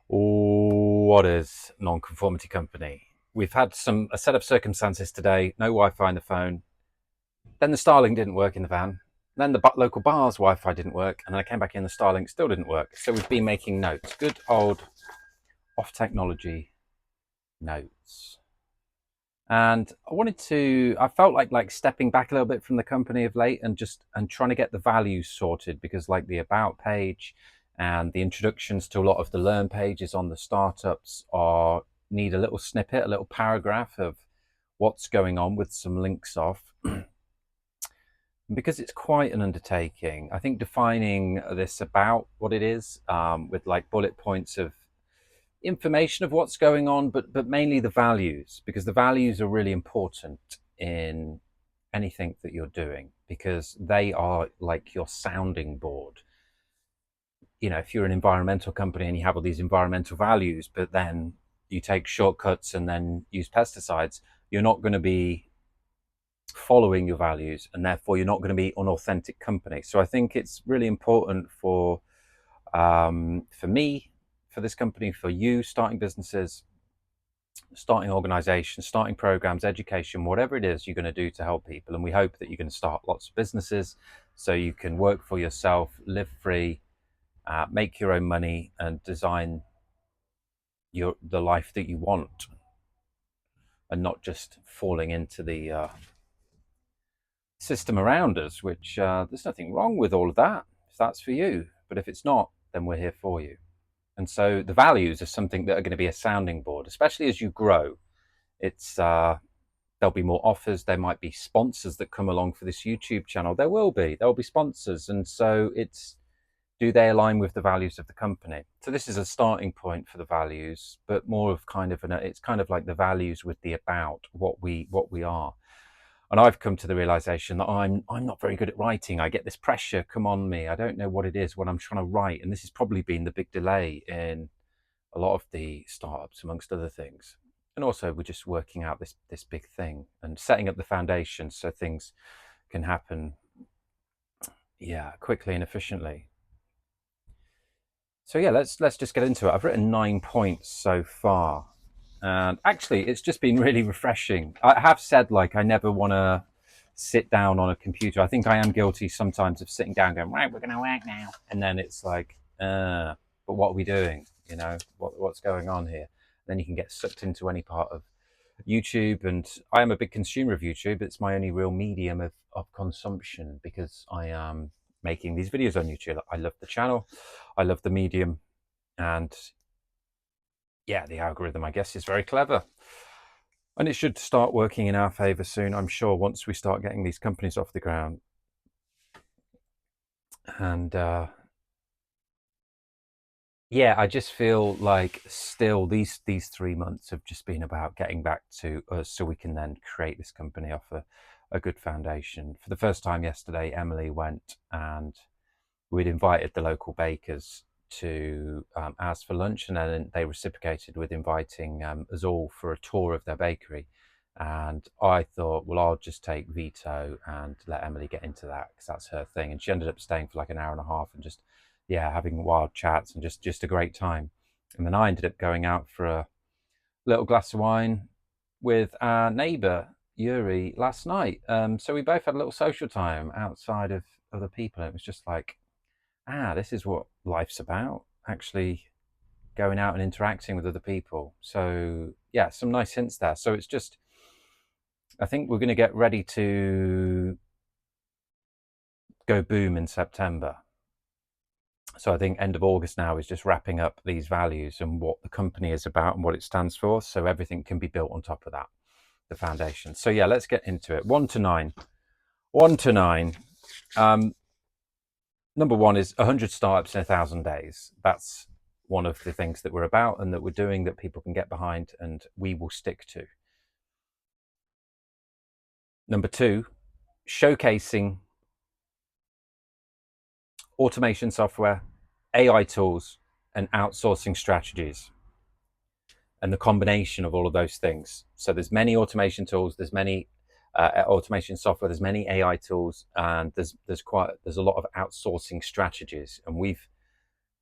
What is nonconformity company? We've had a set of circumstances today. No Wi-Fi in the phone. Then the Starlink didn't work in the van. Then the local bar's Wi-Fi didn't work, and then I came back in. The Starlink still didn't work. So we've been making notes. Good old off technology notes. And I felt like stepping back a little bit from the company of late and trying to get the values sorted, because like the about page and the introductions to a lot of the learn pages on the startups need a little snippet, a little paragraph of what's going on with some links off. Because it's quite an undertaking, I think defining this about what it is, with like bullet points of information of what's going on, but mainly the values, because the values are really important in anything that you're doing, because they are like your sounding board. You know, if you're an environmental company and you have all these environmental values, but then you take shortcuts and then use pesticides, you're not going to be following your values, and therefore you're not going to be an authentic company. So I think it's really important for me, for this company, for you starting businesses, starting organizations, starting programs, education, whatever it is you're going to do to help people. And we hope that you're going to start lots of businesses so you can work for yourself, live free, make your own money, and design the life that you want, and not just falling into the system around us, which there's nothing wrong with all of that if that's for you. But if it's not, then we're here for you. And so the values are something that are going to be a sounding board, especially as you grow. It's there'll be more offers. There might be sponsors that come along for this YouTube channel. There will be sponsors. And so it's, do they align with the values of the company? So this is a starting point for the values, but more of it's kind of like the values with the about what we are. And I've come to the realization that I'm not very good at writing. I get this pressure come on me. I don't know what it is when I'm trying to write. And this has probably been the big delay in a lot of the startups, amongst other things. And also we're just working out this big thing and setting up the foundation so things can happen, quickly and efficiently. So let's just get into it. I've written 9 points so far. And actually, it's just been really refreshing. I have said, like, I never want to sit down on a computer. I think I am guilty sometimes of sitting down going, right, we're going to work now. And then it's like, but what are we doing? You know, what's going on here? Then you can get sucked into any part of YouTube. And I am a big consumer of YouTube. It's my only real medium of consumption, because I am making these videos on YouTube. I love the channel. I love the medium. And yeah, the algorithm, I guess, is very clever. And it should start working in our favor soon, I'm sure, once we start getting these companies off the ground. And I just feel like still these 3 months have just been about getting back to us so we can then create this company off a good foundation. For the first time yesterday, Emily went and we'd invited the local bakers to ours for lunch, and then they reciprocated with inviting us all for a tour of their bakery. And I thought, well, I'll just take Vito and let Emily get into that, because that's her thing. And she ended up staying for like an hour and a half and just having wild chats and just a great time. And then I ended up going out for a little glass of wine with our neighbour Yuri last night. So we both had a little social time outside of other people. It was just like, this is what life's about, actually going out and interacting with other people. So some nice hints there. So it's just, I think we're going to get ready to go boom in September. So I think end of August now is just wrapping up these values and what the company is about and what it stands for, so everything can be built on top of that, the foundation. So let's get into it. 1 to 9. 1 to 9. Number 1 is 100 startups in 1,000 days. That's one of the things that we're about and that we're doing, that people can get behind and we will stick to. Number 2, showcasing automation software, AI tools, and outsourcing strategies, and the combination of all of those things. So there's many automation tools, there's many automation software, there's many AI tools, and there's a lot of outsourcing strategies. And we've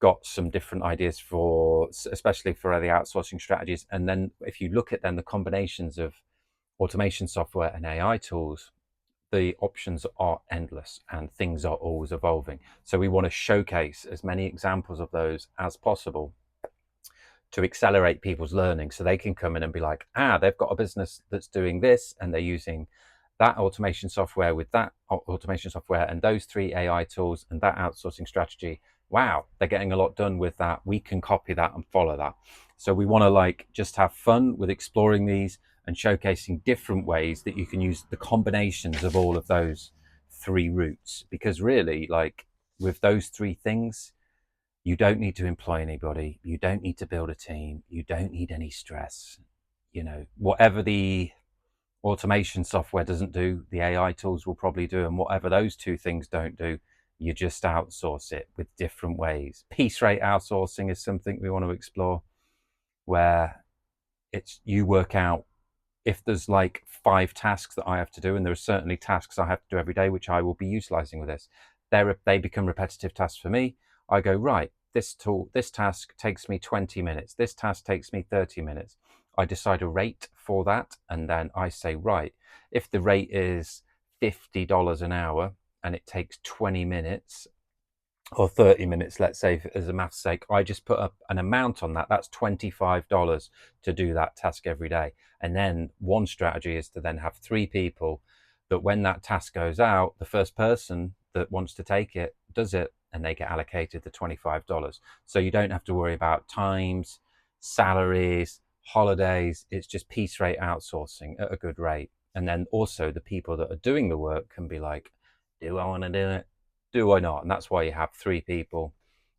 got some different ideas for, especially for the outsourcing strategies. And then if you look at then the combinations of automation software and AI tools, the options are endless and things are always evolving. So we want to showcase as many examples of those as possible to accelerate people's learning, so they can come in and be like, they've got a business that's doing this and they're using that automation software with that automation software and those 3 AI tools and that outsourcing strategy. Wow, they're getting a lot done with that. We can copy that and follow that. So we want to like just have fun with exploring these and showcasing different ways that you can use the combinations of all of those 3 routes, because really, like, with those 3 things, you don't need to employ anybody. You don't need to build a team. You don't need any stress. You know, whatever the automation software doesn't do, the AI tools will probably do. And whatever those 2 things don't do, you just outsource it with different ways. Piece rate outsourcing is something we want to explore, where it's you work out if there's like 5 tasks that I have to do, and there are certainly tasks I have to do every day, which I will be utilizing with this. They become repetitive tasks for me. I go, right, this task takes me 20 minutes. This task takes me 30 minutes. I decide a rate for that. And then I say, right, if the rate is $50 an hour and it takes 20 minutes or 30 minutes, let's say, as a math's sake, I just put up an amount on that. That's $25 to do that task every day. And then one strategy is to then have 3 people that when that task goes out, the first person that wants to take it does it, and they get allocated the $25. So you don't have to worry about times, salaries, holidays. It's just piece rate outsourcing at a good rate. And then also the people that are doing the work can be like, do I want to do it? Do I not? And that's why you have 3 people.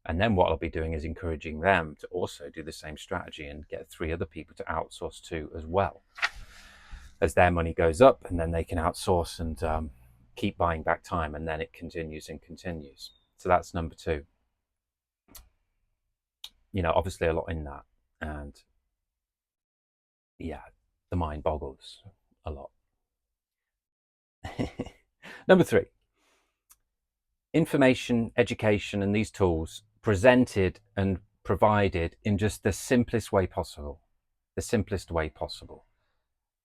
And then what I'll be doing is encouraging them to also do the same strategy and get 3 other people to outsource to as well, as their money goes up, and then they can outsource and keep buying back time, and then it continues and continues. So that's number 2. You know, obviously a lot in that, and yeah, the mind boggles a lot. Number 3, information, education, and these tools presented and provided in just the simplest way possible. The simplest way possible.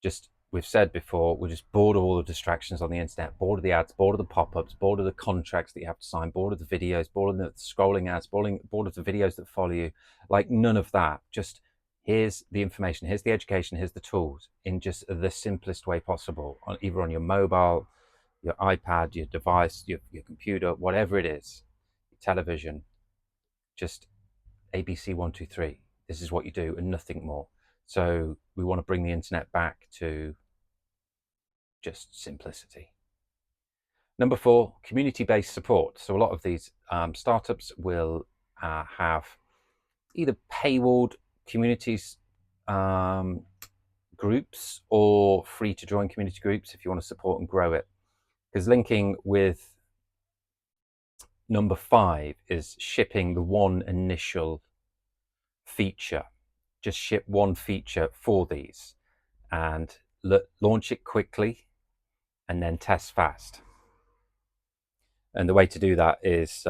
Just, we've said before, we're just bored of all the distractions on the internet, bored of the ads, bored of the pop-ups, bored of the contracts that you have to sign, bored of the videos, bored of the scrolling ads, bored of the videos that follow you. Like, none of that. Just here's the information, here's the education, here's the tools in just the simplest way possible, either on your mobile, your iPad, your device, your computer, whatever it is, your television. Just ABC 1, 2, 3. This is what you do and nothing more. So we want to bring the internet back to just simplicity. Number 4, community-based support. So a lot of these startups will have either paywalled communities groups or free to join community groups if you want to support and grow it. Because linking with number 5 is shipping the one initial feature. Just ship one feature for these and launch it quickly and then test fast. And the way to do that is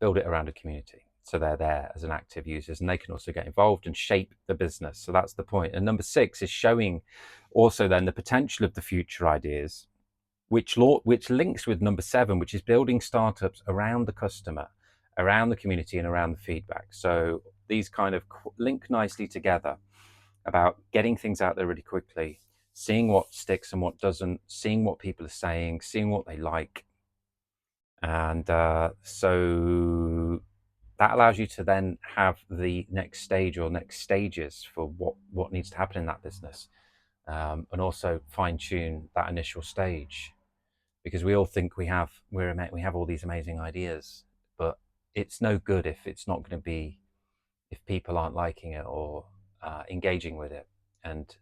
build it around a community. So they're there as an active users, and they can also get involved and shape the business. So that's the point. And number 6 is showing also then the potential of the future ideas, which links with number 7, which is building startups around the customer, around the community, and around the feedback. So these kind of link nicely together about getting things out there really quickly, seeing what sticks and what doesn't, seeing what people are saying, seeing what they like. And so that allows you to then have the next stage or next stages for what needs to happen in that business, and also fine tune that initial stage, because we all think we have all these amazing ideas, but it's no good if it's not going to be, if people aren't liking it or engaging with it. And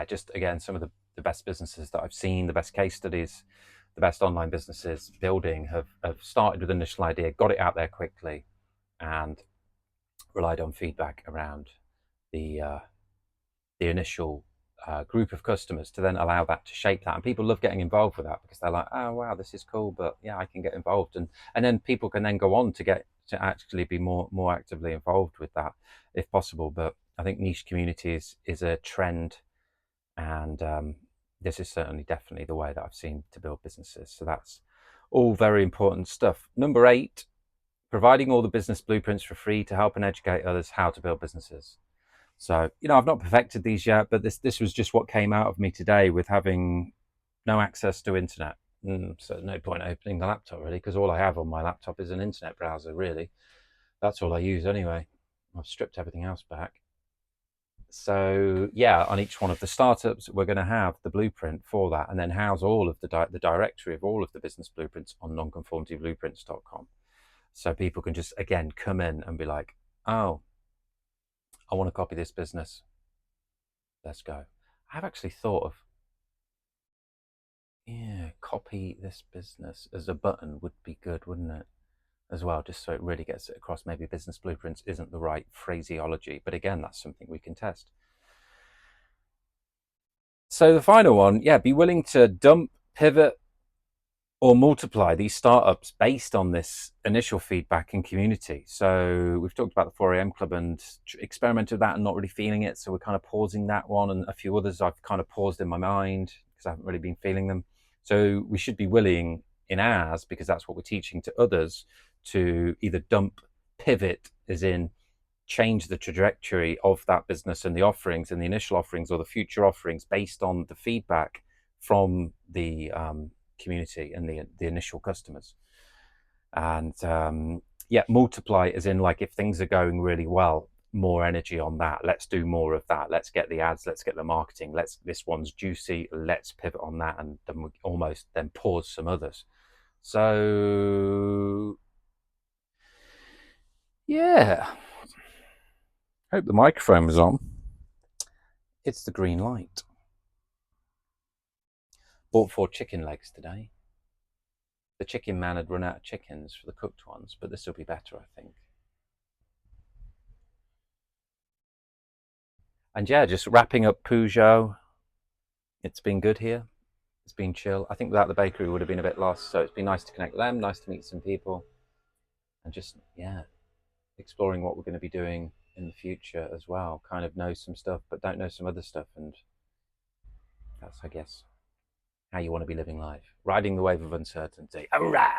just again, some of the best businesses that I've seen, the best case studies, the best online businesses building have started with an initial idea, got it out there quickly, and relied on feedback around the initial group of customers to then allow that to shape that. And people love getting involved with that because they're like, oh wow, this is cool, but yeah, I can get involved. And then people can then go on to get to actually be more actively involved with that if possible. But I think niche community is a trend, and this is certainly definitely the way that I've seen to build businesses. So that's all very important stuff. Number 8, providing all the business blueprints for free to help and educate others how to build businesses. So, I've not perfected these yet, but this was just what came out of me today with having no access to internet. So no point opening the laptop really, because all I have on my laptop is an internet browser really. That's all I use anyway. I've stripped everything else back. So yeah, on each one of the startups, we're going to have the blueprint for that, and then house all of the directory of all of the business blueprints on nonconformityblueprints.com. So people can just, again, come in and be like, oh, I want to copy this business. Let's go. I've actually thought of, copy this business as a button would be good, wouldn't it? As well, just so it really gets it across. Maybe business blueprints isn't the right phraseology, but again, that's something we can test. So the final one, be willing to dump, pivot, or multiply these startups based on this initial feedback and community. So we've talked about the 4 a.m. club and experimented with that and not really feeling it. So we're kind of pausing that one, and a few others I've kind of paused in my mind because I haven't really been feeling them. So we should be willing in ours, because that's what we're teaching to others, to either dump, pivot, as in change the trajectory of that business and the offerings and the initial offerings or the future offerings based on the feedback from the community and the initial customers. And multiply as in, like, if things are going really well, more energy on that. Let's do more of that. Let's get the ads. Let's get the marketing. This one's juicy. Let's pivot on that, and then we almost then pause some others. So yeah, hope the microphone was on. It's the green light. Bought 4 chicken legs today. The chicken man had run out of chickens for the cooked ones, but this will be better, I think. And yeah, just wrapping up Peugeot. It's been good here. It's been chill. I think without the bakery, we would have been a bit lost. So it's been nice to connect with them, nice to meet some people, and just, exploring what we're going to be doing in the future as well. Kind of know some stuff, but don't know some other stuff. And that's, I guess, how you want to be living life. Riding the wave of uncertainty. All right.